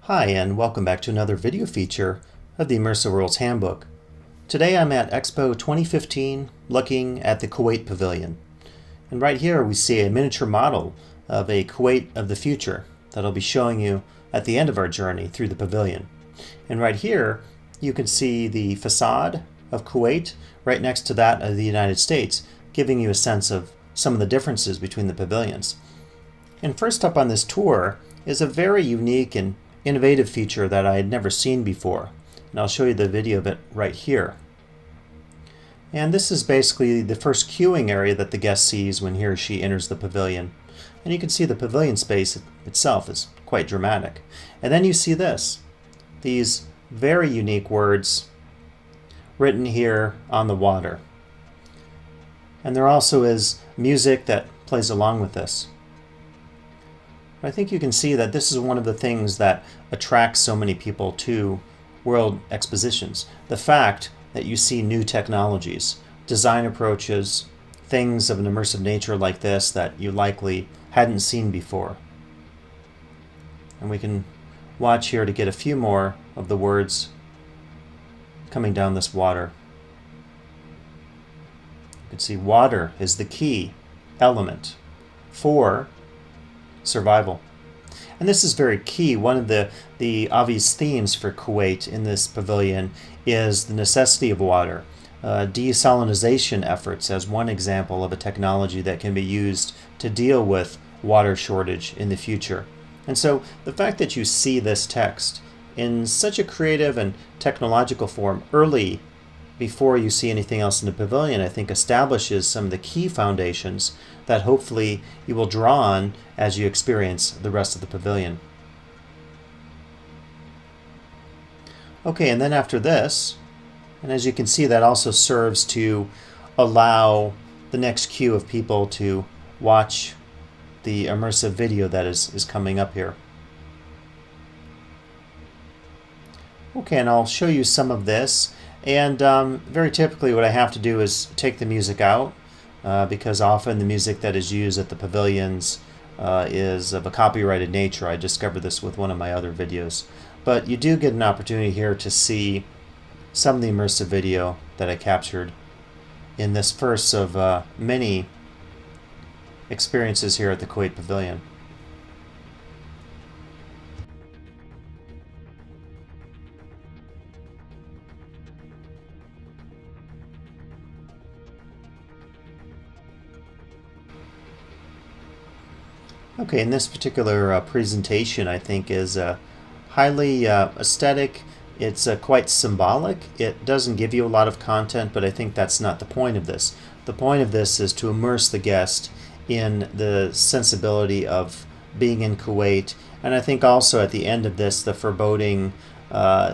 Hi, and welcome back to another video feature of the Immersive Worlds Handbook. Today I'm at Expo 2015 looking at the Kuwait Pavilion. And right here we see a miniature model of a Kuwait of the future that I'll be showing you at the end of our journey through the pavilion. And right here you can see the facade of Kuwait right next to that of the United States, giving you a sense of some of the differences between the pavilions. And first up on this tour is a very unique and innovative feature that I had never seen before. And I'll show you the video of it right here. And this is basically the first queuing area that the guest sees when he or she enters the pavilion. And you can see the pavilion space itself is quite dramatic. And then you see this, these very unique words written here on the water. And there also is music that plays along with this. I think you can see that this is one of the things that attracts so many people to world expositions. The fact that you see new technologies, design approaches, things of an immersive nature like this that you likely hadn't seen before. And we can watch here to get a few more of the words coming down this water. You can see water is the key element for survival. And this is very key. One of the obvious themes for Kuwait in this pavilion is the necessity of water. Desalinization efforts as one example of a technology that can be used to deal with water shortage in the future. And so the fact that you see this text in such a creative and technological form early before you see anything else in the pavilion, I think establishes some of the key foundations that hopefully you will draw on as you experience the rest of the pavilion. Okay, and then after this, and as you can see, that also serves to allow the next queue of people to watch the immersive video that is coming up here. Okay, and I'll show you some of this. And very typically what I have to do is take the music out because often the music that is used at the pavilions is of a copyrighted nature. I discovered this with one of my other videos. But you do get an opportunity here to see some of the immersive video that I captured in this first of many experiences here at the Kuwait Pavilion. Okay, in this particular presentation, I think is highly aesthetic. It's quite symbolic. It doesn't give you a lot of content, but I think that's not the point of this. The point of this is to immerse the guest in the sensibility of being in Kuwait. And I think also at the end of this, the foreboding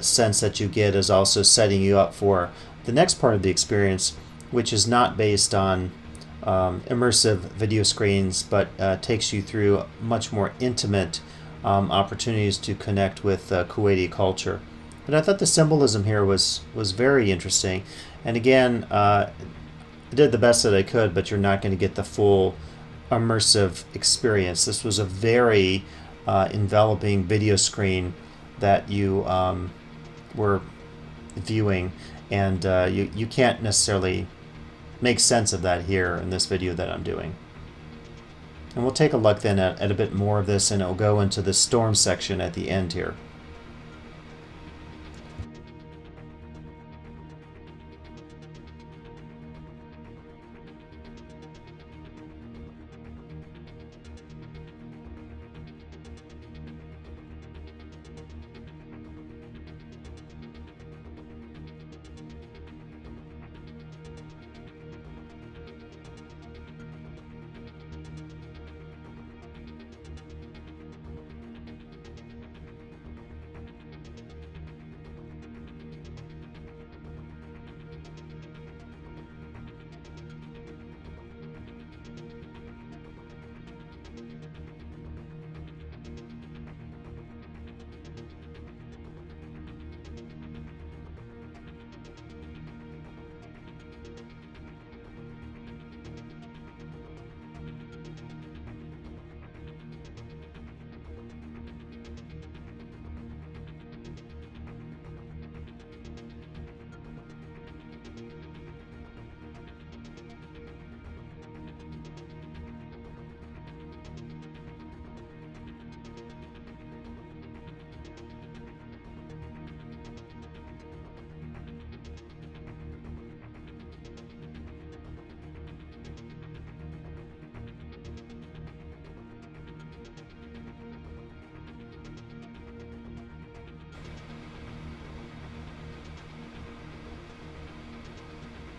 sense that you get is also setting you up for the next part of the experience, which is not based on immersive video screens, but takes you through much more intimate opportunities to connect with Kuwaiti culture. But I thought the symbolism here was very interesting. And again, I did the best that I could, but you're not going to get the full immersive experience. This was a very enveloping video screen that you were viewing, and you can't necessarily make sense of that here in this video that I'm doing. And we'll take a look then at a bit more of this, and it'll go into the storm section at the end here.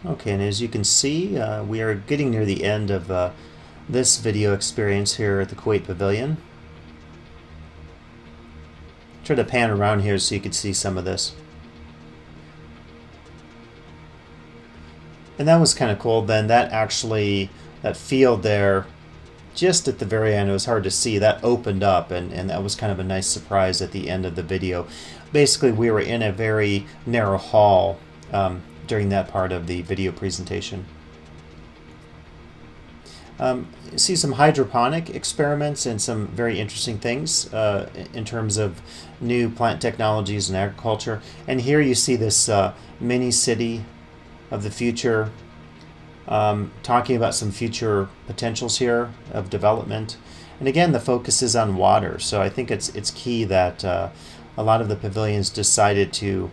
Okay, and as you can see, we are getting near the end of this video experience here at the Kuwait Pavilion. Try to pan around here so you can see some of this. And that was kind of cool. Then that field there, just at the very end, it was hard to see, that opened up, and that was kind of a nice surprise at the end of the video. Basically, we were in a very narrow hall during that part of the video presentation. See some hydroponic experiments and some very interesting things in terms of new plant technologies in agriculture. And here you see this mini city of the future, talking about some future potentials here of development. And again, the focus is on water, so I think it's key that a lot of the pavilions decided to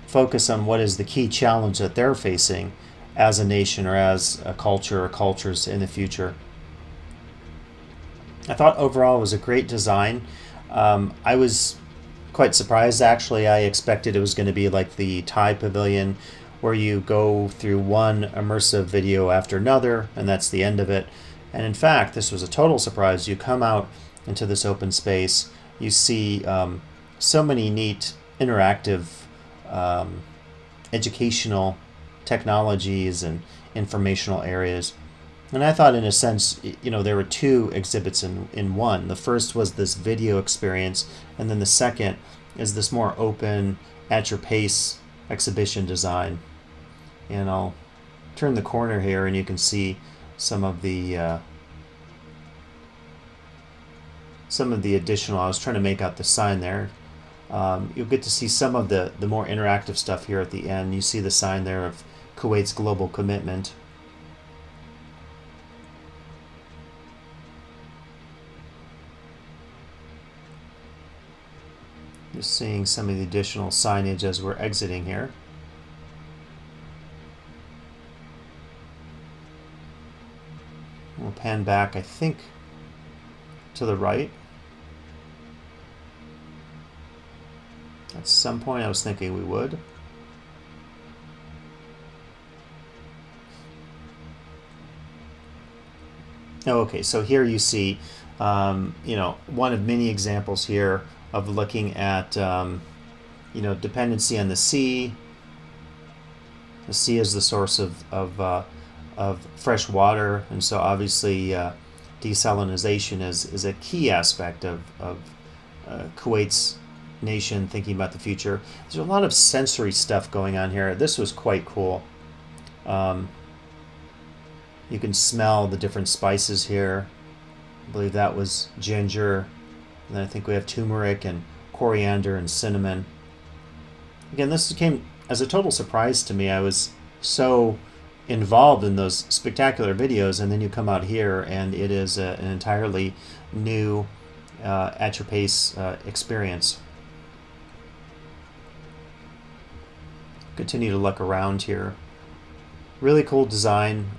focus on what is the key challenge that they're facing as a nation or as a culture or cultures in the future. I thought overall it was a great design. I was quite surprised, actually. I expected it was going to be like the Thai pavilion, where you go through one immersive video after another, and that's the end of it. And in fact, this was a total surprise. You come out into this open space, you see so many neat interactive educational technologies and informational areas. And I thought, in a sense, there were two exhibits in one. The first was this video experience, and then the second is this more open, at your pace exhibition design. And I'll turn the corner here, and you can see some of the additional. I was trying to make out the sign there. You'll get to see some of the more interactive stuff here at the end. You see the sign there of Kuwait's global commitment. Just seeing some of the additional signage as we're exiting here. We'll pan back, I think, to the right. At some point I was thinking we would. Oh, okay, so here you see, one of many examples here of looking at, dependency on the sea. The sea is the source of fresh water, and so obviously desalinization is a key aspect of Kuwait's nation thinking about the future. There's a lot of sensory stuff going on here. This was quite cool. You can smell the different spices here. I believe that was ginger. And then I think we have turmeric and coriander and cinnamon. Again, this came as a total surprise to me. I was so involved in those spectacular videos, and then you come out here and it is an entirely new at your pace experience. Continue to look around here. Really cool design.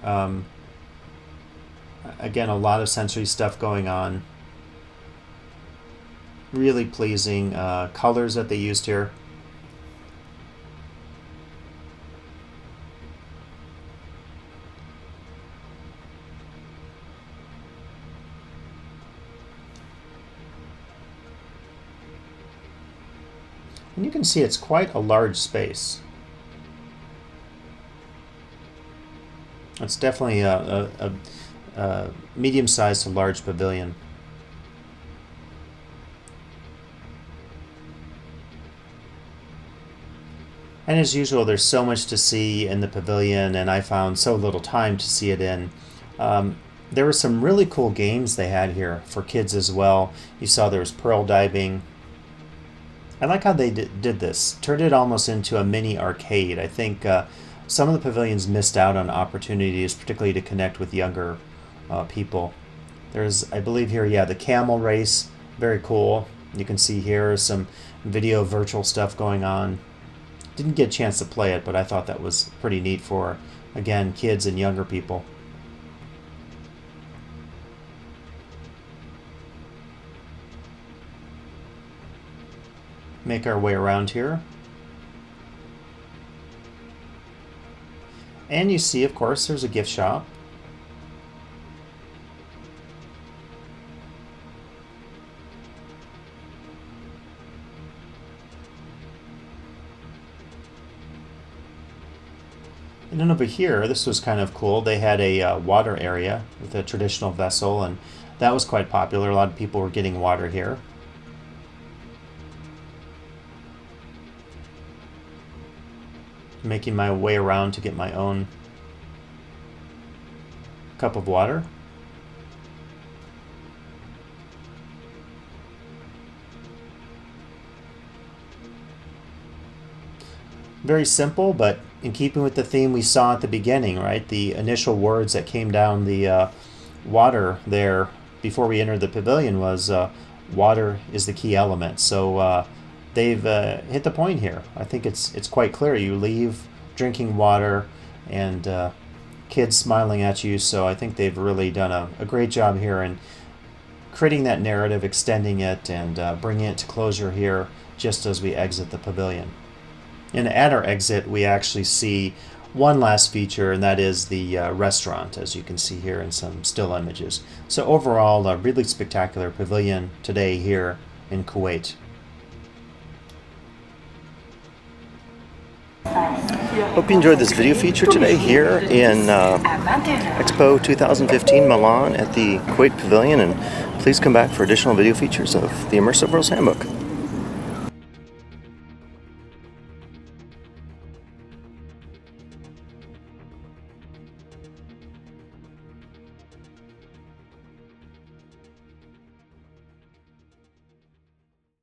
Again, a lot of sensory stuff going on. Really pleasing colors that they used here. And you can see it's quite a large space. It's definitely a medium-sized to large pavilion. And as usual, there's so much to see in the pavilion, and I found so little time to see it in. There were some really cool games they had here for kids as well. You saw there was pearl diving. I like how they did this. Turned it almost into a mini arcade. I think some of the pavilions missed out on opportunities, particularly to connect with younger people. There's, I believe here, the Camel Race. Very cool. You can see here some video virtual stuff going on. Didn't get a chance to play it, but I thought that was pretty neat for, again, kids and younger people. Make our way around here. And you see, of course, there's a gift shop. And then over here, this was kind of cool. They had a water area with a traditional vessel, and that was quite popular. A lot of people were getting water here. Making my way around to get my own cup of water. Very simple, but in keeping with the theme we saw at the beginning, right? The initial words that came down the water there before we entered the pavilion was water is the key element. So they've hit the point here. I think it's quite clear. You leave drinking water and kids smiling at you. So I think they've really done a great job here in creating that narrative, extending it, and bringing it to closure here just as we exit the pavilion. And at our exit, we actually see one last feature, and that is the restaurant, as you can see here in some still images. So overall, a really spectacular pavilion today here in Kuwait. Hope you enjoyed this video feature today here in Expo 2015 Milan at the Kuwait Pavilion, and please come back for additional video features of the Immersive Worlds Handbook.